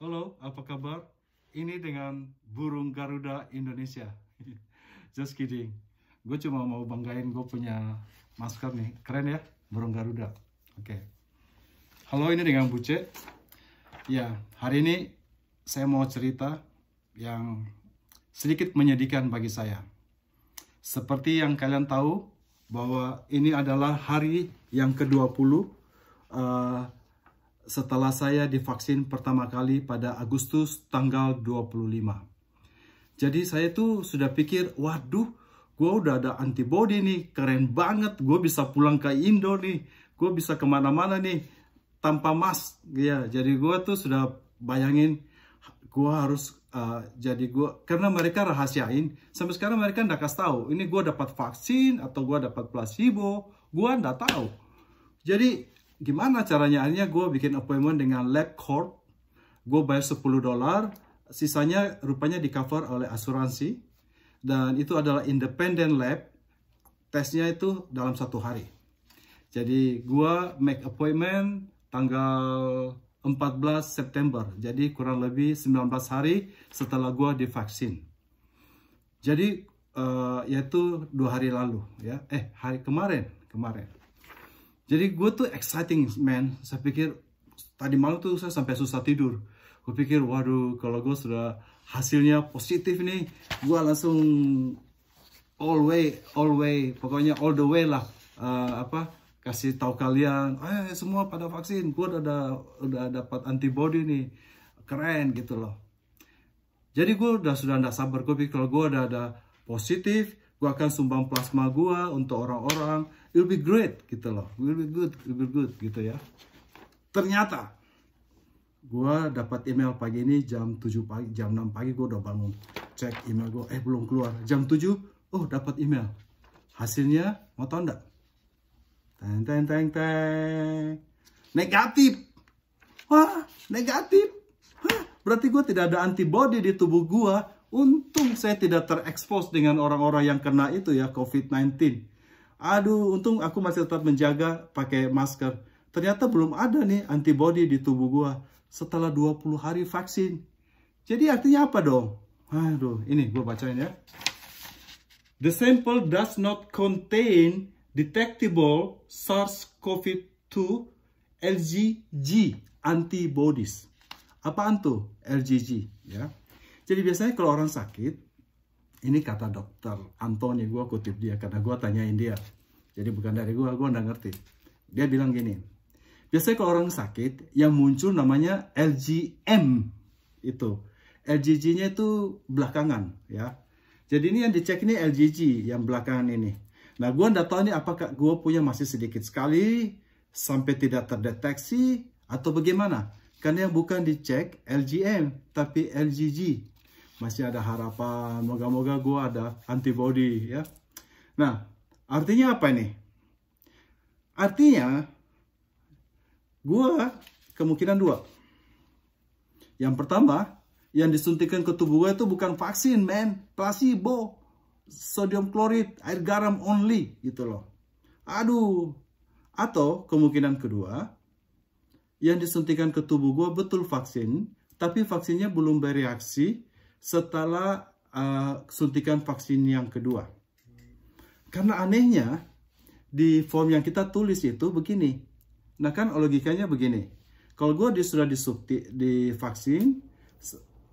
Halo, apa kabar? Ini dengan burung Garuda Indonesia. Just kidding. Gue cuma mau banggain gue punya masker nih. Keren ya, burung Garuda. Oke. Halo, ini dengan Buce. Ya, hari ini saya mau cerita yang sedikit menyedihkan bagi saya. Seperti yang kalian tahu, bahwa ini adalah hari yang ke-20 setelah saya divaksin pertama kali pada Agustus tanggal 25. Jadi saya tuh sudah pikir, waduh, gue udah ada antibody nih, keren banget, gue bisa pulang ke Indo nih, gue bisa kemana-mana nih, tanpa mask. Ya, jadi gue tuh sudah bayangin, gue harus, karena mereka rahasiain, sampai sekarang mereka nggak kasih tahu, ini gue dapat vaksin atau gue dapat placebo, gue nggak tahu. Jadi, gimana caranya? Akhirnya gue bikin appointment dengan LabCorp. Gue bayar $10. Sisanya rupanya di cover oleh asuransi. Dan itu adalah independent lab. Tesnya itu dalam 1 hari. Jadi gue make appointment tanggal 14 September. Jadi kurang lebih 19 hari setelah gue divaksin. Jadi yaitu 2 hari lalu. Ya, hari kemarin. Jadi gue tuh exciting, man. Saya pikir tadi malam tuh saya sampai susah tidur. Gue pikir, waduh, kalau gue sudah hasilnya positif nih, gue langsung all way, pokoknya all the way lah. Kasih tahu kalian, semua pada vaksin. Gue udah dapat antibody nih, keren gitu loh. Jadi gue sudah nggak sabar. Gue pikir kalau gue udah ada positif, gue akan sumbang plasma gue untuk orang-orang. It'll be great gitu loh. It'll be good gitu ya. Ternyata gue dapat email pagi ini jam 7 pagi, jam 6 pagi gue udah bangun. Cek email gue, belum keluar. Jam 7, dapat email. Hasilnya, mau tau enggak? Teng. Negatif. Wah, negatif. Berarti gue tidak ada antibody di tubuh gue. Untung saya tidak terekspos dengan orang-orang yang kena itu ya, COVID-19. Aduh, untung aku masih tetap menjaga pakai masker. Ternyata belum ada nih antibody di tubuh gua setelah 20 hari vaksin. Jadi artinya apa dong? Aduh, ini gua bacain ya. The sample does not contain detectable SARS-CoV-2 IgG antibodies. Apaan tuh IgG ya? Jadi biasanya kalau orang sakit, ini kata dokter Anthony, gue kutip dia karena gue tanyain dia. Jadi bukan dari gue nggak ngerti. Dia bilang gini, biasanya kalau orang sakit, yang muncul namanya LGM itu. LGG-nya itu belakangan ya. Jadi ini yang dicek ini LGG yang belakangan ini. Nah gue nggak tahu ini apakah gue punya masih sedikit sekali, sampai tidak terdeteksi, atau bagaimana. Karena yang bukan dicek LGM, tapi LGG. Masih ada harapan, moga-moga gue ada antibody ya. Nah, artinya apa ini? Artinya, gue kemungkinan 2. Yang pertama, yang disuntikan ke tubuh gue itu bukan vaksin, man. Placebo, sodium klorid, air garam only, gitu loh. Aduh. Atau kemungkinan kedua, yang disuntikan ke tubuh gue betul vaksin, tapi vaksinnya belum bereaksi setelah suntikan vaksin yang kedua. Karena anehnya, di form yang kita tulis itu begini. Nah kan logikanya begini. Kalau gue sudah divaksin,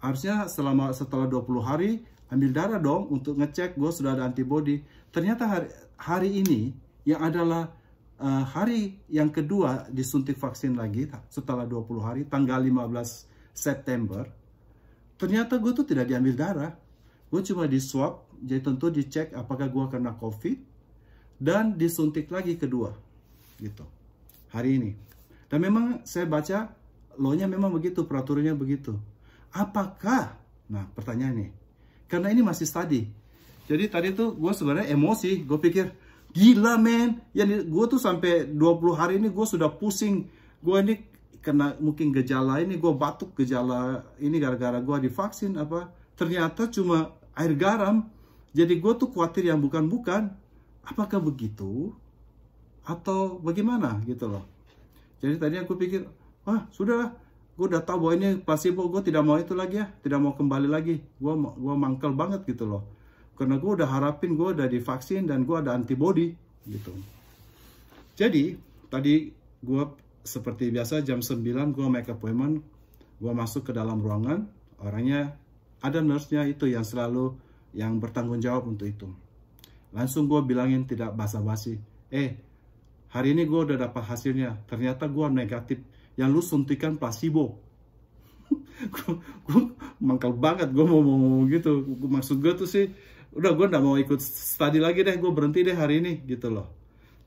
harusnya setelah 20 hari, ambil darah dong untuk ngecek gue sudah ada antibody. Ternyata hari ini, yang adalah hari yang kedua disuntik vaksin lagi, setelah 20 hari, tanggal 15 September, ternyata gue tuh tidak diambil darah. Gue cuma di swab, jadi tentu dicek apakah gue kena COVID, dan disuntik lagi kedua. Gitu. Hari ini. Dan memang saya baca, law-nya memang begitu, peraturannya begitu. Apakah? Nah, pertanyaannya. Karena ini masih study. Jadi tadi tuh gue sebenarnya emosi. Gue pikir, gila men. Gue tuh sampai 20 hari ini gue sudah pusing. Gue ini kena mungkin gejala ini, gue batuk gejala ini gara-gara gue divaksin apa. Ternyata cuma air garam. Jadi gue tuh khawatir yang bukan-bukan. Apakah begitu? Atau bagaimana gitu loh. Jadi tadi aku pikir, sudahlah. gue udah tahu bahwa ini placebo, gue tidak mau itu lagi ya, tidak mau kembali lagi. Gue mangkel banget gitu loh, karena gue udah harapin gue udah divaksin dan gue ada antibody gitu. Jadi tadi gue seperti biasa jam 9 gue make appointment, gue masuk ke dalam ruangan, orangnya ada nurse-nya itu yang selalu yang bertanggung jawab untuk itu. Langsung gue bilangin tidak basa-basi, hari ini gue udah dapat hasilnya, ternyata gue negatif, yang lu suntikan placebo. Gue mangkal banget, gue mau ngomong gitu. Maksud gue tuh sih, udah gue gak mau ikut studi lagi deh, gue berhenti deh hari ini gitu loh.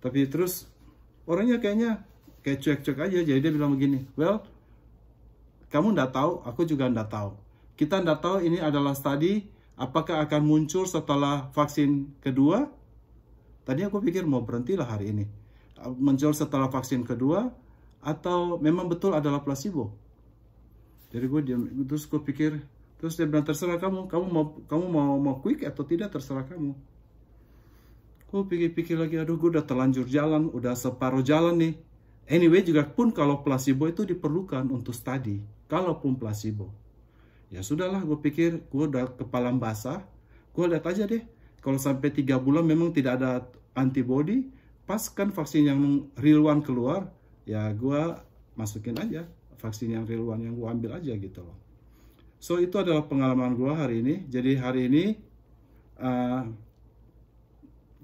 Tapi terus orangnya kayak cuek-cuek aja, jadi dia bilang begini, well, kamu nggak tahu, aku juga nggak tahu. Kita nggak tahu ini adalah studi, apakah akan muncul setelah vaksin kedua. Tadi aku pikir mau berhentilah hari ini, muncul setelah vaksin kedua, atau memang betul adalah placebo. Jadi terus gue pikir, terus dia bilang terserah kamu mau quick atau tidak, terserah kamu. Gue pikir-pikir lagi, aduh gue udah terlanjur jalan, udah separuh jalan nih. Anyway juga pun kalau placebo itu diperlukan untuk studi, kalaupun placebo. Ya sudahlah, gue pikir gue udah kepala basah, gue lihat aja deh. Kalau sampai 3 bulan memang tidak ada antibody, pas kan vaksin yang real one keluar, ya gue masukin aja vaksin yang real one yang gue ambil aja gitu loh. So itu adalah pengalaman gue hari ini. Jadi hari ini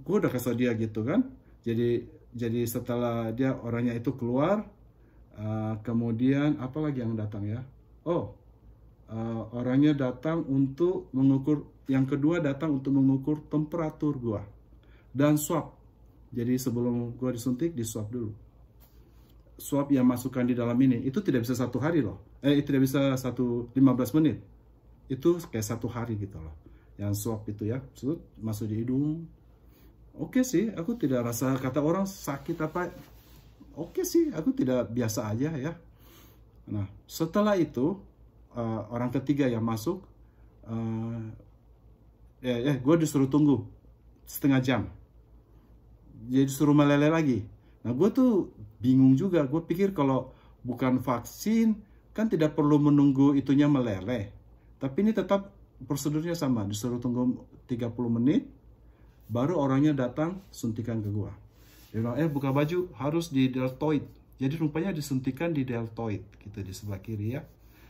gue udah kasih dia gitu kan. Jadi setelah dia orangnya itu keluar, kemudian apa lagi yang datang ya? Orangnya datang untuk mengukur, yang kedua datang untuk mengukur temperatur gue dan swab. Jadi sebelum gue disuntik, di swab dulu. Swab yang masukkan di dalam ini, itu tidak bisa 1 hari loh. Tidak bisa 15 menit. Itu kayak 1 hari gitu loh. Yang swab itu ya, masuk di hidung. Oke sih, aku tidak rasa, kata orang sakit apa. Oke sih, aku tidak biasa aja ya. Nah, setelah itu, orang ketiga yang masuk, gue disuruh tunggu setengah jam. Jadi disuruh meleleh lagi. Nah, gue tuh bingung juga. Gue pikir kalau bukan vaksin, kan tidak perlu menunggu itunya meleleh. Tapi ini tetap prosedurnya sama. Disuruh tunggu 30 menit, baru orangnya datang suntikan ke gue. Dia bilang, buka baju, harus di deltoid. Jadi rupanya disuntikan di deltoid, gitu, di sebelah kiri ya.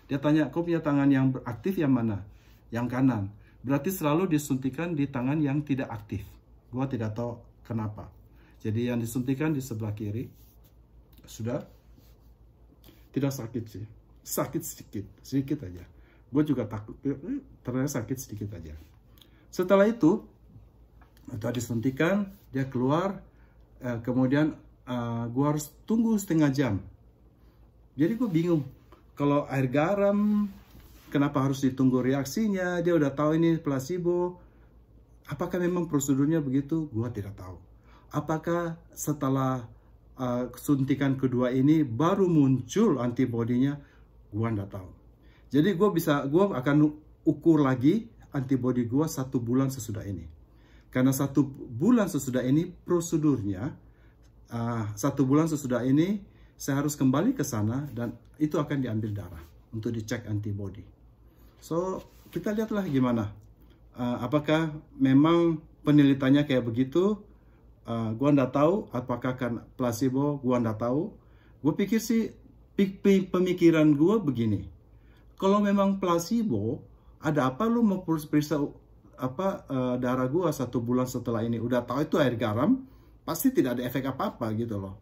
Dia tanya, kau punya tangan yang aktif yang mana? Yang kanan. Berarti selalu disuntikan di tangan yang tidak aktif. Gue tidak tahu kenapa. Jadi yang disuntikan di sebelah kiri, sudah tidak sakit sih. Sakit sedikit aja. Gue juga takut, ternyata sakit sedikit aja. Setelah itu disuntikan, dia keluar, kemudian gue harus tunggu setengah jam. Jadi gue bingung, kalau air garam, kenapa harus ditunggu reaksinya? Dia udah tahu ini placebo. Apakah memang prosedurnya begitu? Gue tidak tahu. Apakah setelah suntikan kedua ini baru muncul antibodinya? Gua nggak tahu. Jadi gue akan ukur lagi antibodi gua 1 bulan sesudah ini. Karena 1 bulan sesudah ini prosedurnya, 1 bulan sesudah ini saya harus kembali ke sana dan itu akan diambil darah untuk dicek antibodi. So kita lihatlah gimana. Apakah memang penelitiannya kayak begitu? Gua nggak tahu apakah kan placebo, gua nggak tahu. Gue pikir sih pemikiran gue begini, kalau memang placebo, ada apa lu mau periksa darah gue 1 bulan setelah ini? Udah tahu itu air garam, pasti tidak ada efek apa-apa gitu loh.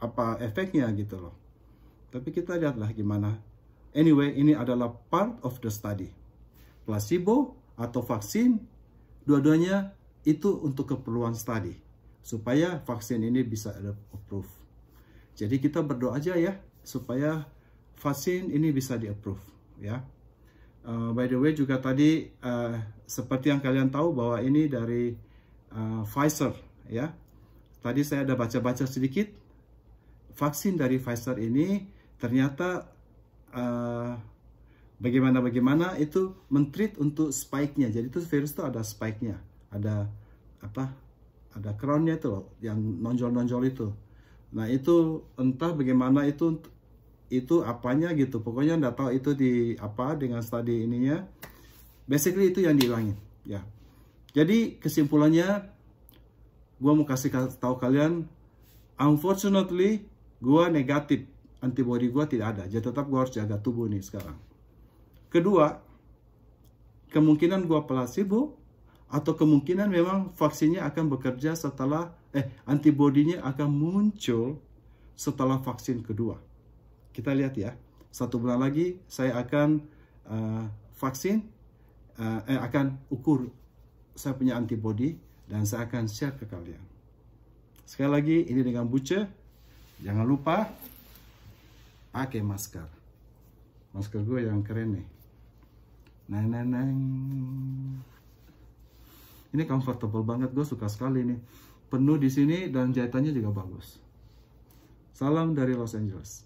Apa efeknya gitu loh. Tapi kita lihatlah gimana. Anyway, ini adalah part of the study. Placebo atau vaksin, dua-duanya itu untuk keperluan studi supaya vaksin ini bisa approve. Jadi kita berdoa aja ya supaya vaksin ini bisa di-approve ya. By the way juga tadi seperti yang kalian tahu bahwa ini dari Pfizer ya. Tadi saya ada baca-baca sedikit. Vaksin dari Pfizer ini ternyata bagaimana itu mentreat untuk spike-nya. Jadi itu virus itu ada spike-nya. Ada crown-nya itu loh, yang nonjol-nonjol itu. Nah itu entah bagaimana itu itu apanya gitu. Pokoknya nggak tahu itu di apa dengan studi ininya. Basically itu yang dihilangin ya. Jadi kesimpulannya, gue mau kasih tahu kalian, unfortunately gue negatif, antibody gue tidak ada. Jadi tetap gue harus jaga tubuh nih sekarang. Kedua, kemungkinan gue placebo, atau kemungkinan memang vaksinnya akan bekerja setelah antibodinya akan muncul setelah vaksin kedua. Kita lihat ya, 1 bulan lagi saya akan vaksin, akan ukur saya punya antibody dan saya akan share ke kalian. Sekali lagi, ini dengan Buce. Jangan lupa pakai masker. Masker gue yang keren nih. Neng. Ini comfortable banget, gue suka sekali nih. Penuh di sini dan jahitannya juga bagus. Salam dari Los Angeles.